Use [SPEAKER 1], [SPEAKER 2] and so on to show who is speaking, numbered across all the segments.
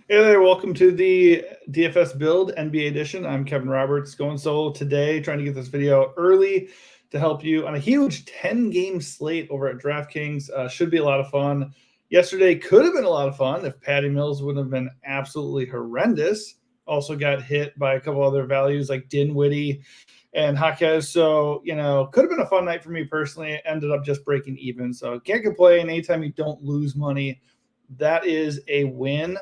[SPEAKER 1] Hey there, welcome to the DFS Build NBA edition. I'm Kevin Roberts, going solo today, trying to get this video early to help you on a huge 10-game slate over at DraftKings. Should be a lot of fun. Yesterday could have been a lot of fun if Patty Mills wouldn't have been absolutely horrendous. Also got hit by a couple other values like Dinwiddie and Jaquez. So, could have been a fun night for me personally. Ended up just breaking even. So can't complain. Anytime you don't lose money, that is a win.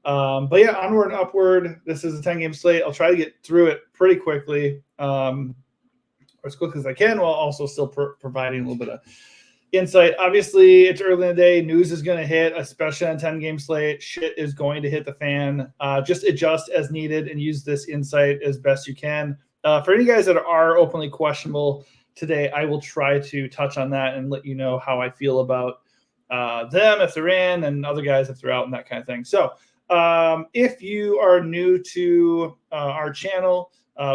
[SPEAKER 1] But yeah, onward and upward. This is a 10-game slate. I'll try to get through it pretty quickly, or as quick as I can, while also still providing a little bit of insight. Obviously, it's early in the day. News is going to hit, especially on 10-game slate. Shit is going to hit the fan. Just adjust as needed and use this insight as best you can. For any guys that are openly questionable today, I will try to touch on that and let you know how I feel about them if they're in, and other guys if they're out, and that kind of thing. So if you are new to our channel,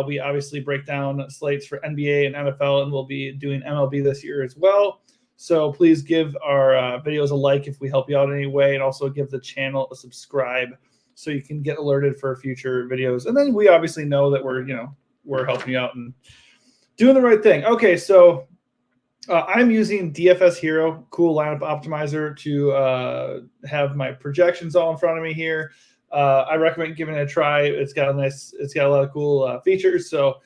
[SPEAKER 1] we obviously break down slates for NBA and NFL, and we'll be doing MLB this year as well. So please give our videos a like if we help you out in any way, and also give the channel a subscribe so you can get alerted for future videos. And then we obviously know that we're helping you out and doing the right thing. Okay, so I'm using DFS Hero, cool lineup optimizer, to have my projections all in front of me here. I recommend giving it a try. It's got a lot of cool features. So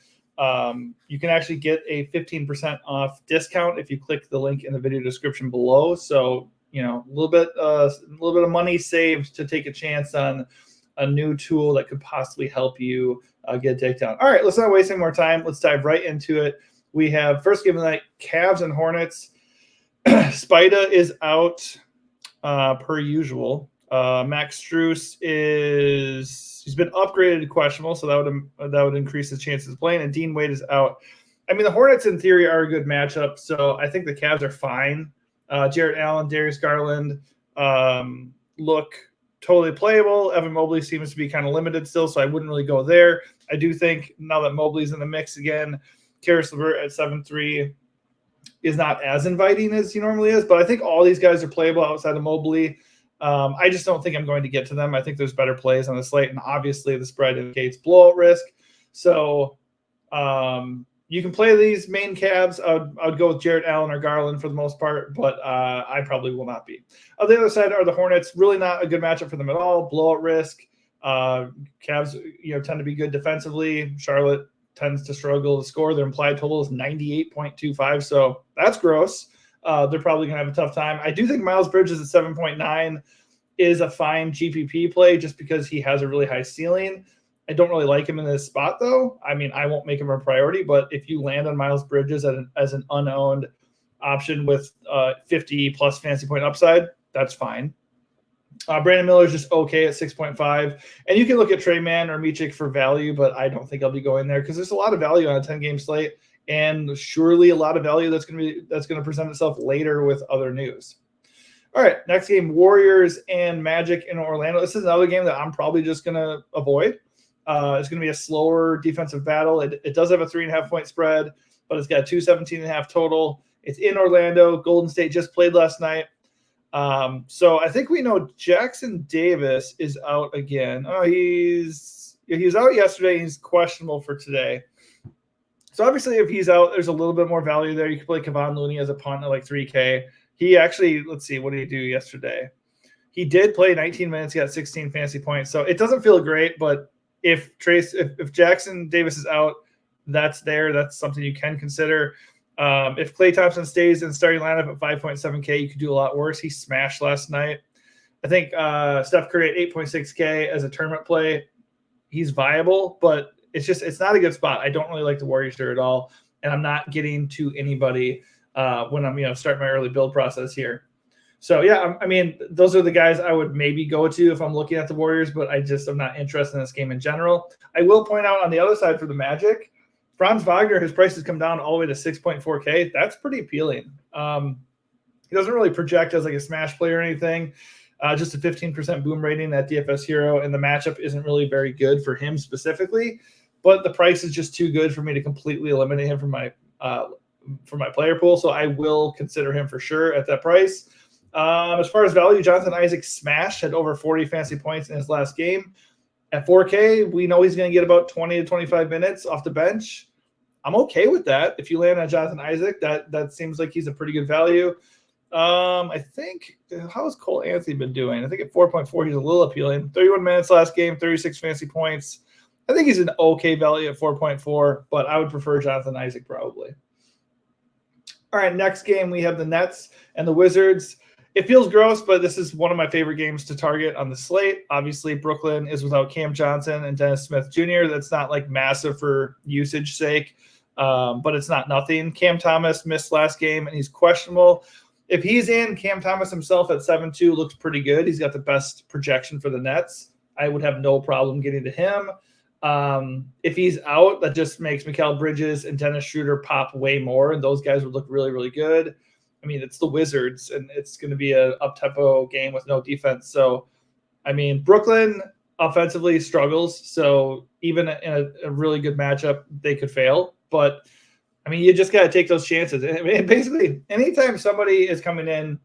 [SPEAKER 1] you can actually get a 15% off discount if you click the link in the video description below. So a little bit of money saved to take a chance on a new tool that could possibly help you get a takedown. All right, let's not waste any more time. Let's dive right into it. We have first game of the night, Cavs and Hornets. Spida is out per usual. Max Strus he's been upgraded to questionable, so that would increase his chances of playing. And Dean Wade is out. I mean, the Hornets in theory are a good matchup, so I think the Cavs are fine. Jarrett Allen, Darius Garland look totally playable. Evan Mobley seems to be kind of limited still, so I wouldn't really go there. I do think now that Mobley's in the mix again, Karis LeVert at 7-3 is not as inviting as he normally is, but I think all these guys are playable outside of Mobley. I just don't think I'm going to get to them. I think there's better plays on the slate, and obviously the spread indicates blowout risk. So you can play these main Cavs. I would go with Jarrett Allen or Garland for the most part, but I probably will not be. On the other side are the Hornets. Really not a good matchup for them at all. Blowout risk. Cavs, tend to be good defensively. Charlotte tends to struggle to score. Their implied total is 98.25, so that's gross. They're probably going to have a tough time. I do think Miles Bridges at 7.9 is a fine GPP play just because he has a really high ceiling. I don't really like him in this spot, though. I mean, I won't make him a priority, but if you land on Miles Bridges as an unowned option with 50-plus fantasy point upside, that's fine. Brandon Miller is just okay at 6.5. And you can look at Trey Mann or Michik for value, but I don't think I'll be going there because there's a lot of value on a 10-game slate, and surely a lot of value that's going to present itself later with other news. All right, next game, Warriors and Magic in Orlando. This is another game that I'm probably just going to avoid. It's going to be a slower defensive battle. It does have a 3.5-point spread, but it's got 217.5 total. It's in Orlando. Golden State just played last night. So I think we know Jackson Davis is out again. Oh, he was out yesterday. He's questionable for today. So obviously if he's out, there's a little bit more value there. You can play Kevon Looney as a punt at like 3K. He actually, let's see, what did he do yesterday? He did play 19 minutes, he got 16 fantasy points. So it doesn't feel great, but if Jackson Davis is out, that's there. That's something you can consider. If Klay Thompson stays in the starting lineup at 5.7K, you could do a lot worse. He smashed last night. I think Steph Curry at 8.6K as a tournament play, he's viable, but it's not a good spot. I don't really like the Warriors here at all, and I'm not getting to anybody when I'm starting my early build process here. So yeah, I mean, those are the guys I would maybe go to if I'm looking at the Warriors, but I'm not interested in this game in general. I will point out on the other side for the Magic, Franz Wagner, his price has come down all the way to 6.4K. That's pretty appealing. He doesn't really project as like a smash play or anything. Just a 15% boom rating at DFS Hero, and the matchup isn't really very good for him specifically. But the price is just too good for me to completely eliminate him from my player pool. So I will consider him for sure at that price. As far as value, Jonathan Isaac smashed, had over 40 fantasy points in his last game. At 4K, we know he's going to get about 20 to 25 minutes off the bench. I'm okay with that. If you land on Jonathan Isaac, that seems like he's a pretty good value. I think, how has Cole Anthony been doing? I think at 4.4, he's a little appealing. 31 minutes last game, 36 fantasy points. I think he's an okay value at 4.4, but I would prefer Jonathan Isaac probably. All right, next game, we have the Nets and the Wizards. It feels gross, but this is one of my favorite games to target on the slate. Obviously, Brooklyn is without Cam Johnson and Dennis Smith Jr. That's not like massive for usage sake, but it's not nothing. Cam Thomas missed last game, and he's questionable. If he's in, Cam Thomas himself at 7.2 looks pretty good. He's got the best projection for the Nets. I would have no problem getting to him. If he's out, that just makes Mikal Bridges and Dennis Schroeder pop way more, and those guys would look really, really good. I mean, it's the Wizards, and it's going to be an up-tempo game with no defense. So, I mean, Brooklyn offensively struggles, so even in a really good matchup, they could fail. But, I mean, you just got to take those chances. I mean, basically, anytime somebody is coming in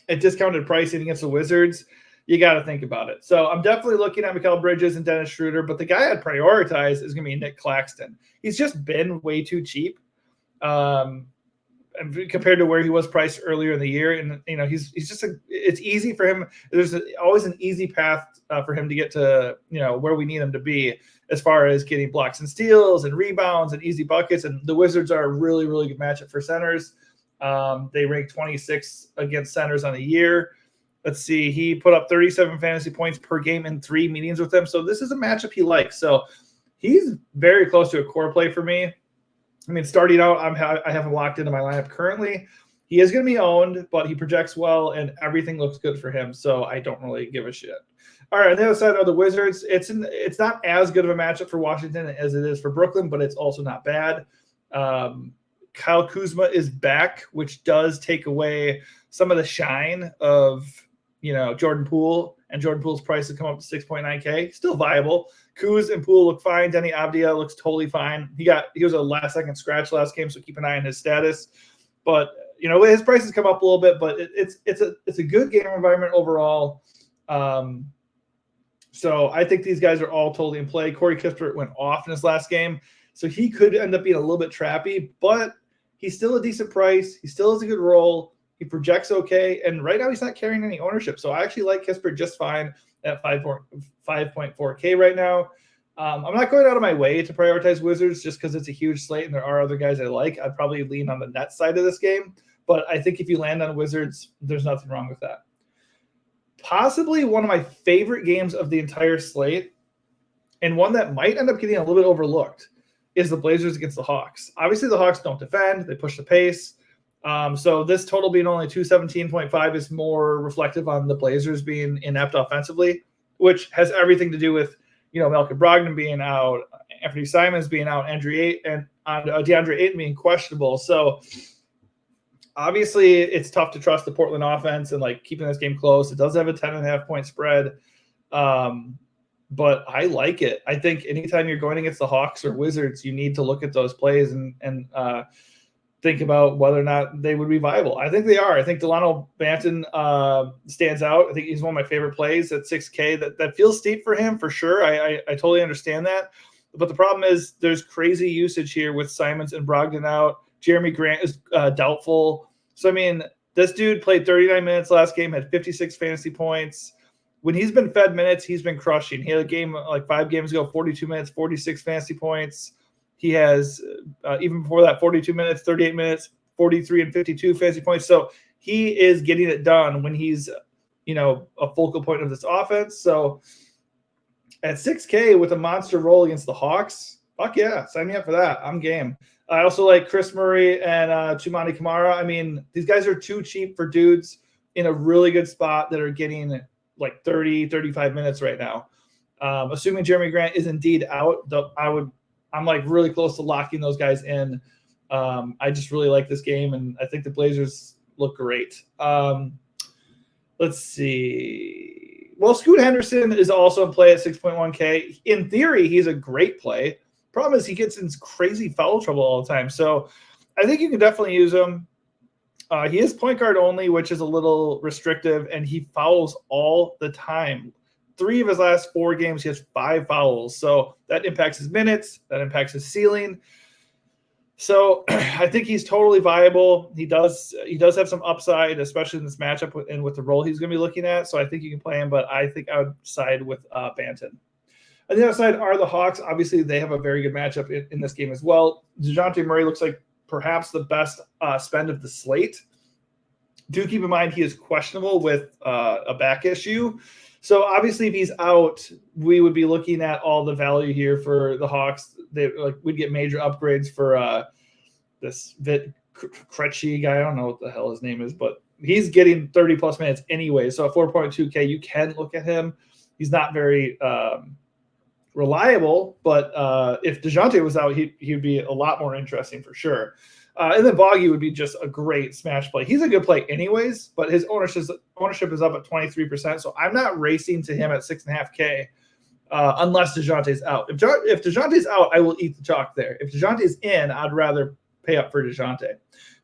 [SPEAKER 1] at discounted pricing against the Wizards, you got to think about it. So I'm definitely looking at Mikal Bridges and Dennis Schroeder, but the guy I'd prioritize is going to be Nick Claxton. He's just been way too cheap compared to where he was priced earlier in the year. And, you know, he's just it's easy for him. There's always an easy path for him to get to, you know, where we need him to be as far as getting blocks and steals and rebounds and easy buckets. And the Wizards are a really, really good matchup for centers. They rank 26 against centers on the year. Let's see. He put up 37 fantasy points per game in 3 meetings with them. So this is a matchup he likes. So he's very close to a core play for me. I mean, starting out, I have him locked into my lineup currently. He is going to be owned, but he projects well, and everything looks good for him. So I don't really give a shit. All right, on the other side are the Wizards. It's not as good of a matchup for Washington as it is for Brooklyn, but it's also not bad. Kyle Kuzma is back, which does take away some of the shine of, you know, Jordan Poole, and Jordan Poole's price has come up to 6.9K. Still viable. Kuz and Poole look fine. Denny Avdia looks totally fine. He was a last-second scratch last game, so keep an eye on his status. But, you know, his prices come up a little bit, but it's a good game environment overall. So I think these guys are all totally in play. Corey Kispert went off in his last game, so he could end up being a little bit trappy, but he's still a decent price. He still has a good role. He projects okay, and right now he's not carrying any ownership. So I actually like Kispert just fine at 5.4K right now. I'm not going out of my way to prioritize Wizards just because it's a huge slate and there are other guys I like. I'd probably lean on the Nets side of this game, but I think if you land on Wizards, there's nothing wrong with that. Possibly one of my favorite games of the entire slate, and one that might end up getting a little bit overlooked, is the Blazers against the Hawks. Obviously, the Hawks don't defend. They push the pace. So this total being only 217.5 is more reflective on the Blazers being inept offensively, which has everything to do with, you know, Malcolm Brogdon being out, Anthony Simons being out, DeAndre Ayton being questionable. So obviously it's tough to trust the Portland offense and like keeping this game close. It does have a 10.5 point spread. But I like it. I think anytime you're going against the Hawks or Wizards, you need to look at those plays and think about whether or not they would be viable. I think they are. I think Delano Banton stands out. I think he's one of my favorite plays at 6K. That feels steep for him for sure. I totally understand that. But the problem is there's crazy usage here with Simons and Brogdon out. Jeremy Grant is doubtful. So, I mean, this dude played 39 minutes last game, had 56 fantasy points. When he's been fed minutes, he's been crushing. He had a game like 5 games ago, 42 minutes, 46 fantasy points. He has, even before that, 42 minutes, 38 minutes, 43 and 52 fantasy points. So he is getting it done when he's, you know, a focal point of this offense. So at 6K with a monster roll against the Hawks, fuck yeah, sign me up for that. I'm game. I also like Chris Murray and Chumani Kamara. I mean, these guys are too cheap for dudes in a really good spot that are getting like 30, 35 minutes right now. Assuming Jeremy Grant is indeed out, I'm like really close to locking those guys in. I just really like this game, and I think the Blazers look great. Let's see. Well, Scoot Henderson is also in play at 6.1K. In theory, he's a great play. Problem is he gets in crazy foul trouble all the time. So I think you can definitely use him. He is point guard only, which is a little restrictive, and he fouls all the time. 3 of his last 4 games, he has 5 fouls. So that impacts his minutes. That impacts his ceiling. So I think he's totally viable. He does have some upside, especially in this matchup and with the role he's going to be looking at. So I think you can play him, but I think I would side with Banton. On the other side are the Hawks. Obviously, they have a very good matchup in this game as well. DeJounte Murray looks like perhaps the best spend of the slate. Do keep in mind he is questionable with a back issue. So obviously, if he's out, we would be looking at all the value here for the Hawks. We'd get major upgrades for this Vit Krejci guy. I don't know what the hell his name is, but he's getting 30 plus minutes anyway. So at 4.2K, you can look at him. He's not very reliable, but if DeJounte was out, he'd be a lot more interesting for sure. And then Boggy would be just a great smash play. He's a good play anyways, but his ownership is up at 23%. So I'm not racing to him at 6.5K unless DeJounte's out. If DeJounte's out, I will eat the chalk there. If DeJounte's in, I'd rather pay up for DeJounte.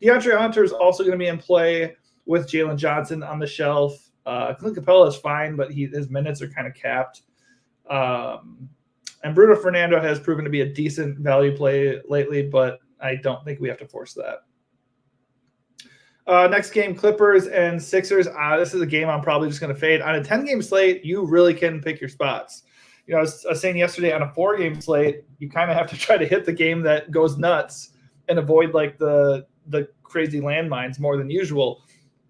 [SPEAKER 1] DeAndre Hunter is also going to be in play with Jalen Johnson on the shelf. Clint Capella is fine, but his minutes are kind of capped. And Bruno Fernando has proven to be a decent value play lately, but I don't think we have to force that. Next game, Clippers and Sixers. This is a game I'm probably just going to fade. On a 10-game slate, you really can pick your spots. I was saying yesterday on a 4-game slate, you kind of have to try to hit the game that goes nuts and avoid like the crazy landmines more than usual.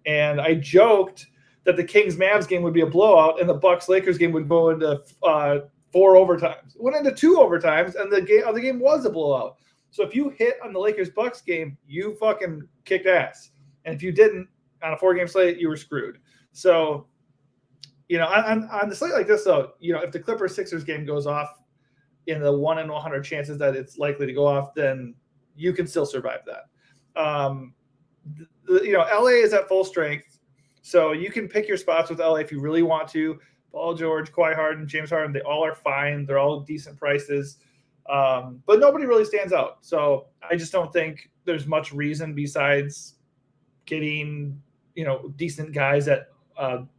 [SPEAKER 1] And I joked that the Kings-Mavs game would be a blowout and the Bucks-Lakers game would go into 4 overtimes. It went into 2 overtimes, and the other game was a blowout. So if you hit on the Lakers-Bucks game, you fucking kicked ass. And if you didn't on a 4-game slate, you were screwed. So, on the slate like this, though, if the Clippers-Sixers game goes off in the 1 in 100 chances that it's likely to go off, then you can still survive that. LA is at full strength, so you can pick your spots with LA if you really want to. Paul George, Kawhi Harden, James Harden, they all are fine. They're all decent prices. But nobody really stands out. So I just don't think there's much reason besides getting, decent guys at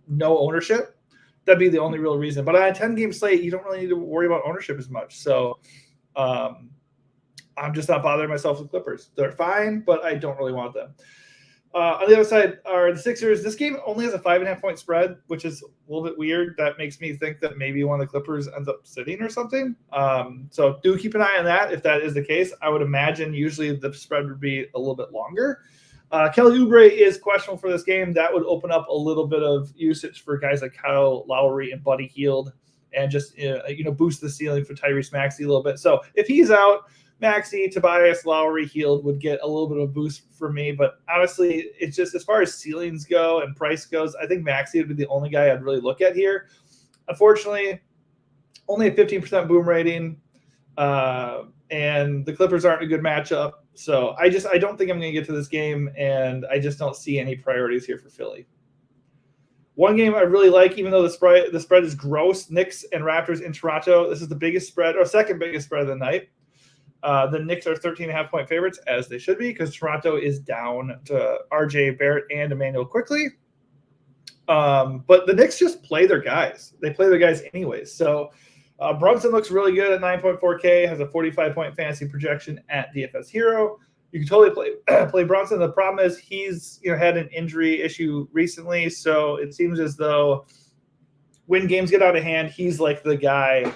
[SPEAKER 1] no ownership. That'd be the only real reason. But on a 10-game slate, you don't really need to worry about ownership as much. So I'm just not bothering myself with Clippers. They're fine, but I don't really want them. On the other side are the Sixers. This game only has a 5.5-point spread, which is a little bit weird. That makes me think that maybe one of the Clippers ends up sitting or something. So do keep an eye on that. If that is the case, I would imagine usually the spread would be a little bit longer. Kelly Oubre is questionable for this game. That would open up a little bit of usage for guys like Kyle Lowry and Buddy Hield, and just boost the ceiling for Tyrese Maxey a little bit. So if he's out, Maxey, Tobias, Lowry, Hield would get a little bit of a boost for me. But honestly, it's just as far as ceilings go and price goes, I think Maxey would be the only guy I'd really look at here. Unfortunately, only a 15% boom rating, and the Clippers aren't a good matchup. So I don't think I'm going to get to this game, and I just don't see any priorities here for Philly. One game I really like, even though the spread is gross, Knicks and Raptors in Toronto. This is the biggest spread, or second biggest spread of the night. The Knicks are 13.5-point favorites, as they should be, because Toronto is down to RJ Barrett and Emmanuel Quickley. But the Knicks just play their guys. They play their guys anyways. So Brunson looks really good at 9.4K, has a 45-point fantasy projection at DFS Hero. You can totally play Brunson. The problem is he's had an injury issue recently, so it seems as though when games get out of hand, he's like the guy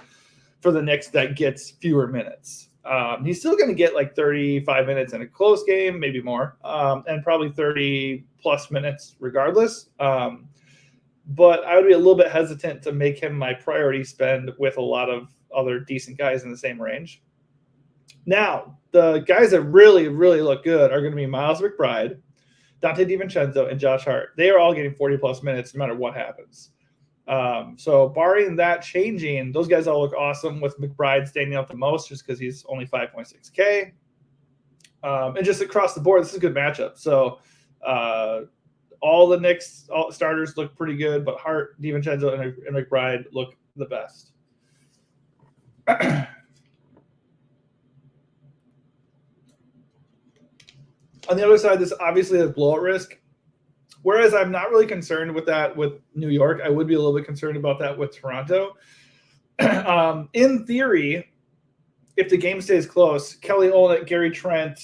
[SPEAKER 1] for the Knicks that gets fewer minutes. He's still going to get like 35 minutes in a close game, maybe more, and probably 30-plus minutes regardless. But I would be a little bit hesitant to make him my priority spend with a lot of other decent guys in the same range. Now, the guys that really, really look good are going to be Miles McBride, Dante DiVincenzo, and Josh Hart. They are all getting 40-plus minutes no matter what happens. So barring that changing, those guys all look awesome, with McBride standing out the most just because he's only 5.6K. And just across the board, this is a good matchup. So all the Knicks starters look pretty good, but Hart, DiVincenzo, and McBride look the best. On the other side, this obviously has blowout risk. Whereas I'm not really concerned with that with New York. I would be a little bit concerned about that with Toronto. In theory, if the game stays close, Kelly Olynyk, Gary Trent,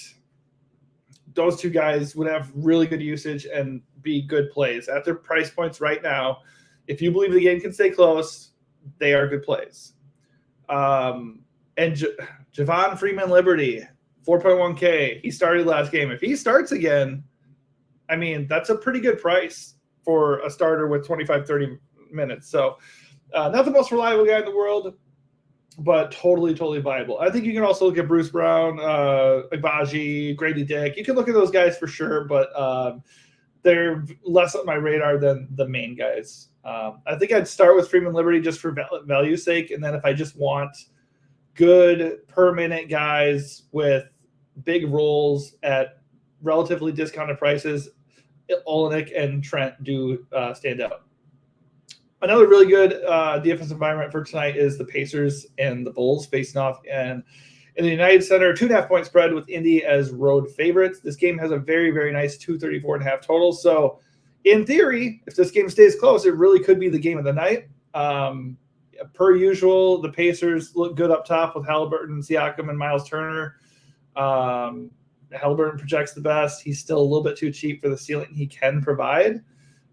[SPEAKER 1] those two guys would have really good usage and be good plays. At their price points right now, if you believe the game can stay close, they are good plays. And Javon Freeman-Liberty, 4.1K. He started last game. If he starts again, I mean, that's a pretty good price for a starter with 25, 30 minutes. So not the most reliable guy in the world, but totally viable. I think you can also look at Bruce Brown, Agbaji, Grady Dick. You can look at those guys for sure, but they're less on my radar than the main guys. I think I'd start with Freeman-Liberty just for value's sake, and then if I just want good per-minute guys with big roles at relatively discounted prices, Olynyk and Trent do stand out. Another really good DFS environment for tonight is the Pacers and the Bulls facing off in the United Center. 2.5 point spread with Indy as road favorites. This game has a very nice 234.5 total. So in theory, if this game stays close, it really could be the game of the night. Per usual, the Pacers look good up top with Halliburton, Siakam, and Miles Turner. Halliburton projects the best. He's still a little bit too cheap for the ceiling he can provide.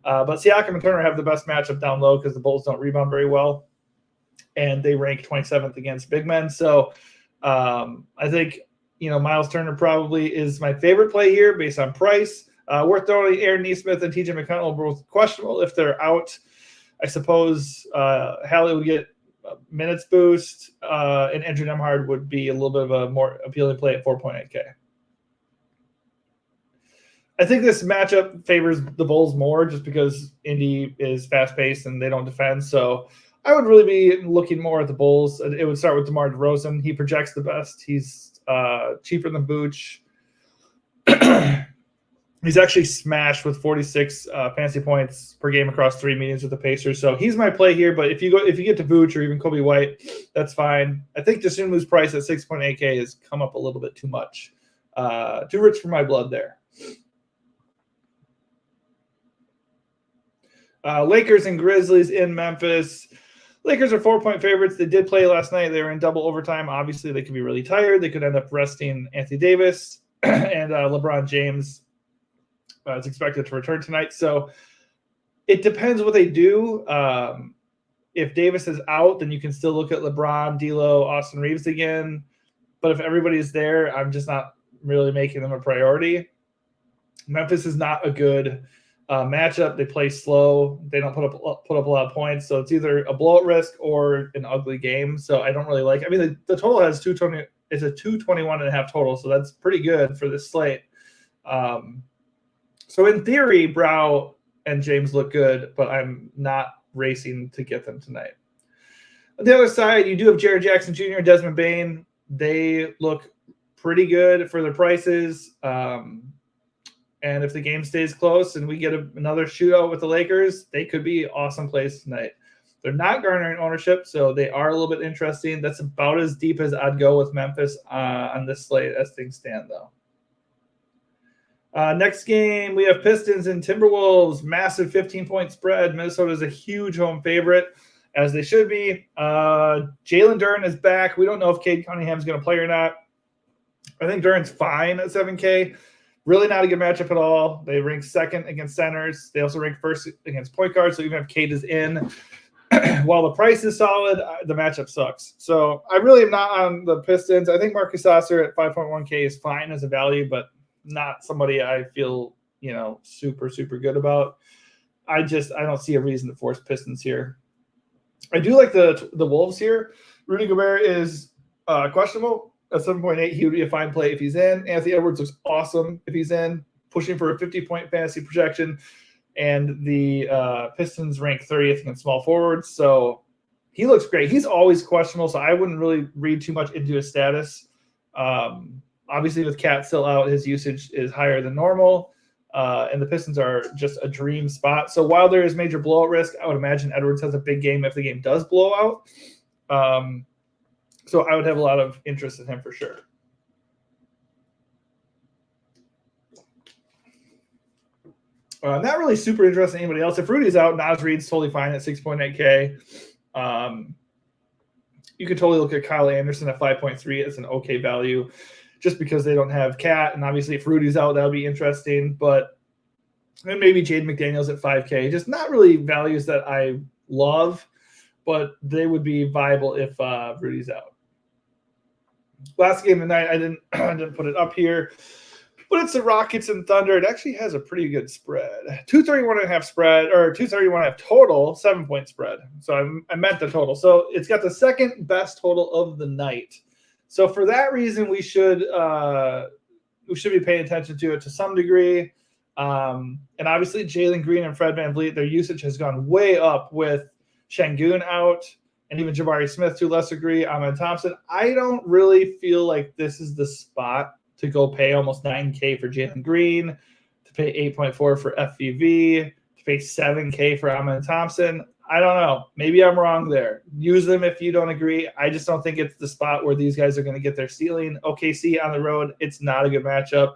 [SPEAKER 1] But Siakam and Turner have the best matchup down low because the Bulls don't rebound very well, and they rank 27th against big men. So I think Miles Turner probably is my favorite play here based on price. Worth throwing Aaron Nesmith and TJ McConnell both questionable. If they're out, I suppose Hallie would get a minutes boost, and Andrew Nemhard would be a little bit of a more appealing play at 4.8K. I think this matchup favors the Bulls more just because Indy is fast-paced and they don't defend. So I would really be looking more at the Bulls. It would start with DeMar DeRozan. He projects the best. He's cheaper than Vooch. He's actually smashed with 46 fantasy points per game across 3 meetings with the Pacers. So he's my play here. But if you get to Vooch or even Kobe White, that's fine. I think Dosunmu's price at 6.8K has come up a little bit too much. Too rich for my blood there. Lakers and Grizzlies in Memphis. Lakers are 4-point favorites. They did play last night. They were in double overtime. Obviously, they could be really tired. They could end up resting Anthony Davis, and LeBron James is expected to return tonight. So it depends what they do. If Davis is out, then you can still look at LeBron, D'Lo, Austin Reeves again. But if everybody's there, I'm just not really making them a priority. Memphis is not a good matchup. They play slow. They don't put up a lot of points. So it's either a blowout risk or an ugly game. So I don't really like. I mean, the total has 220. It's a 221.5 total. So that's pretty good for this slate. So in theory, Brow and James look good, but I'm not racing to get them tonight. On the other side, you do have Jared Jackson Jr. and Desmond Bane. They look pretty good for their prices. And if the game stays close and we get another shootout with the Lakers, they could be awesome plays tonight. They're not garnering ownership, so they are a little bit interesting. That's about as deep as I'd go with Memphis on this slate as things stand, though. Next game, we have Pistons and Timberwolves. Massive 15-point spread. Minnesota is a huge home favorite, as they should be. Jalen Duren is back. We don't know if Cade Cunningham is going to play or not. I think Duren's fine at 7K. Really not a good matchup at all. They rank second against centers. They also rank first against point guards. So even if Cade is in, while the price is solid, the matchup sucks. So I really am not on the Pistons. I think Marcus Sasser at 5.1K is fine as a value, but not somebody I feel, super good about. I don't see a reason to force Pistons here. I do like the Wolves here. Rudy Gobert is questionable. At 7.8, he would be a fine play if he's in. Anthony Edwards looks awesome if he's in, pushing for a 50-point fantasy projection. And the Pistons rank 30th against small forwards. So he looks great. He's always questionable, so I wouldn't really read too much into his status. Obviously, with Cat still out, his usage is higher than normal. And the Pistons are just a dream spot. So while there is major blowout risk, I would imagine Edwards has a big game if the game does blow out. So I would have a lot of interest in him for sure. Not really super interested in anybody else. If Rudy's out, Naz Reid's totally fine at 6.8K. You could totally look at Kyle Anderson at 5.3 as an okay value just because they don't have Cat. And obviously, if Rudy's out, that would be interesting. But and maybe Jade McDaniels at 5K. Just not really values that I love, but they would be viable if Rudy's out. Last game tonight, I didn't put it up here, but it's the Rockets and Thunder. It actually has a pretty good spread. 231.5 spread, or 231.5 total, 7-point spread. So I meant the total. So it's got the second best total of the night. So for that reason, we should be paying attention to it to some degree. And obviously, Jalen Green and Fred VanVleet, their usage has gone way up with Şengün out, and even Jabari Smith to a lesser degree, Ahmed Thompson. I don't really feel like this is the spot to go pay almost 9K for Jalen Green, to pay 8.4 for FVV, to pay 7K for Ahmed Thompson. I don't know. Maybe I'm wrong there. Use them if you don't agree. I just don't think it's the spot where these guys are going to get their ceiling. OKC on the road, it's not a good matchup.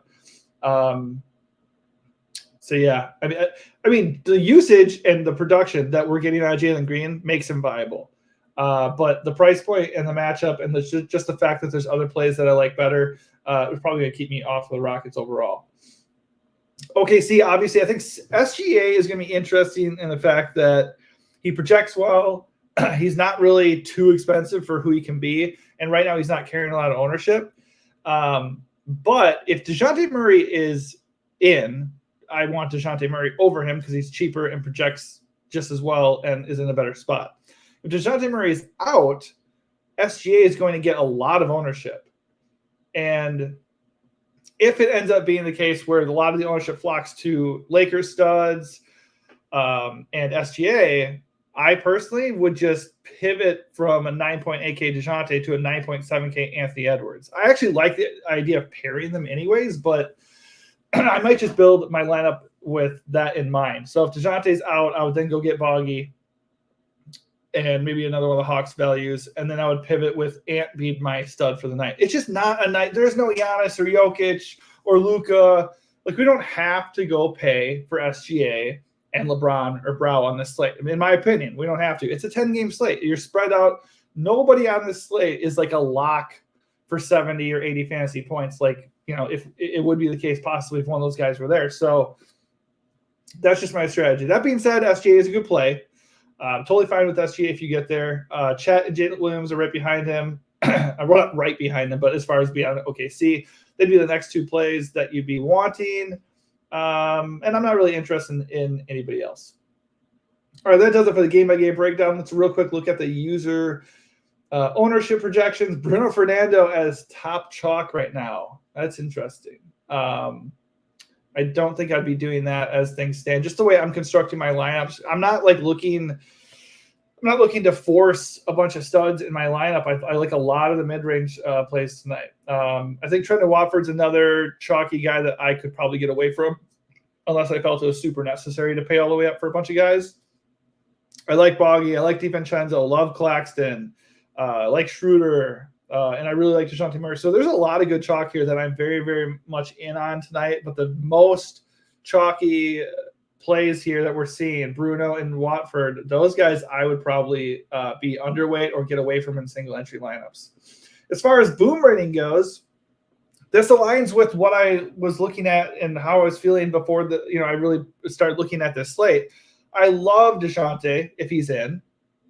[SPEAKER 1] So, yeah, I mean, the usage and the production that we're getting out of Jalen Green makes him viable. But the price point and the matchup and just the fact that there's other plays that I like better is probably going to keep me off the Rockets overall. OKC, obviously, I think SGA is going to be interesting in the fact that he projects well. He's not really too expensive for who he can be. And right now he's not carrying a lot of ownership. But if DeJounte Murray is in, I want DeJounte Murray over him because he's cheaper and projects just as well and is in a better spot. If DeJounte Murray is out, SGA is going to get a lot of ownership. And if it ends up being the case where a lot of the ownership flocks to Lakers studs and SGA, I personally would just pivot from a 9.8K DeJounte to a 9.7K Anthony Edwards. I actually like the idea of pairing them anyways, but I might just build my lineup with that in mind. So if DeJounte's out, I would then go get Boggy and maybe another one of the Hawks values, and then I would pivot with Ant be my stud for the night. It's just not a night. There's no Giannis or Jokic or Luka. Like, we don't have to go pay for SGA and LeBron or Brow on this slate. I mean, in my opinion, we don't have to. It's a 10-game slate. You're spread out. Nobody on this slate is like a lock for 70 or 80 fantasy points. Like, you know, if it would be the case possibly if one of those guys were there. So that's just my strategy. That being said, SGA is a good play. Totally fine with SGA if you get there. Chet and Jalen Williams are right behind him. I run up right behind him, but as far as beyond OKC, they'd be the next two plays that you'd be wanting. And I'm not really interested in anybody else. All right, that does it for the game-by-game breakdown. Let's real quick look at the user ownership projections. Bruno Fernando as top chalk right now. That's interesting. I don't think I'd be doing that as things stand. Just the way I'm constructing my lineups, I'm not looking to force a bunch of studs in my lineup. I like a lot of the mid-range plays tonight. I think Trendon Watford's another chalky guy that I could probably get away from unless I felt it was super necessary to pay all the way up for a bunch of guys. I like Boggy. I like DiVincenzo. Love Claxton. I like Schroeder. And I really like DeJounte Murray. So there's a lot of good chalk here that I'm very, very much in on tonight. But the most chalky plays here that we're seeing, Bruno and Watford, those guys I would probably be underweight or get away from in single entry lineups. As far as boom rating goes, this aligns with what I was looking at and how I was feeling before I really started looking at this slate. I love DeJounte if he's in.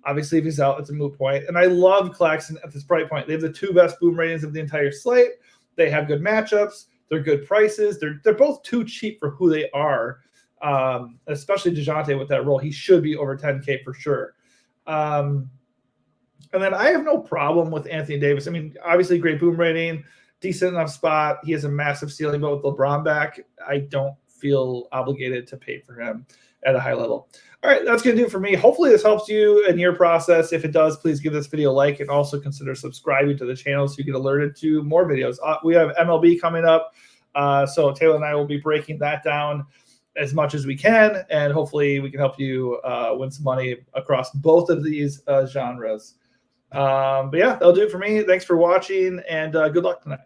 [SPEAKER 1] Obviously, if he's out, it's a moot point. And I love Claxton at this bright point. They have the two best boom ratings of the entire slate. They have good matchups. They're good prices. They're both too cheap for who they are, especially DeJounte with that role. He should be over 10K for sure. And then I have no problem with Anthony Davis. I mean, obviously, great boom rating, decent enough spot. He has a massive ceiling, but with LeBron back, I don't feel obligated to pay for him at a high level. All right, that's going to do it for me. Hopefully this helps you in your process. If it does, please give this video a like and also consider subscribing to the channel so you get alerted to more videos. We have MLB coming up, so Taylor and I will be breaking that down as much as we can, and hopefully we can help you win some money across both of these genres. But yeah, that'll do it for me. Thanks for watching, and good luck tonight.